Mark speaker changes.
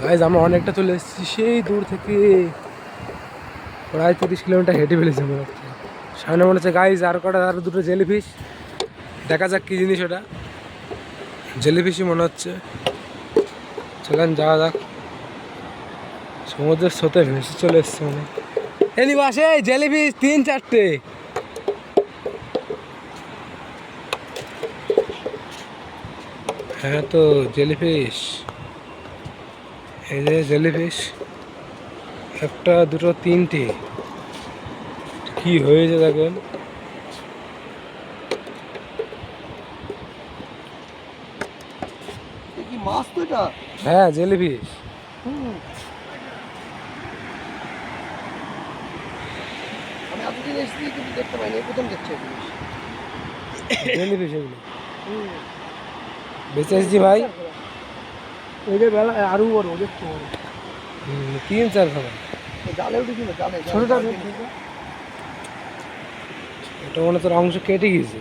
Speaker 1: Guys আমরা অনেকটা চলে এসেছি সেই দূর থেকে, প্রায় 30 কিলোমিটার হেঁটে ফেলেছি মনে হচ্ছে। সামনে মনে হচ্ছে গাইজ আর দুটো জেলিফিশ, দেখা যাক কী জিনিস ওটা। জেলিফিশই মনে হচ্ছে। চলেন যাওয়া যাক। সমুদ্রের স্রোতে ভেসে চলে এসছে মনে এলি বাসে জেলিফিশ 3-4টে। হ্যাঁ তো জেলিফিশ, এই যে জেলিফিশ, একটা দুটো তিনটে, কি হয়েছে দেখেন।
Speaker 2: মাছ তো এটা?
Speaker 1: হ্যাঁ জেলিফিশ।
Speaker 2: আমি এতদিন এসেছি কিন্তু দেখতে পাইনি, প্রথম দেখছি
Speaker 1: জেলিফিশ এগুলো বেঁচে এসেছি ভাই।
Speaker 2: ওইটার বেলা আরো বড়, ওদের তো
Speaker 1: 3-4 খাবার।
Speaker 2: জালে উঠেছিল, জালে
Speaker 1: ছোটটা এটা মনে তোর অংশ কেটে গিয়েছে।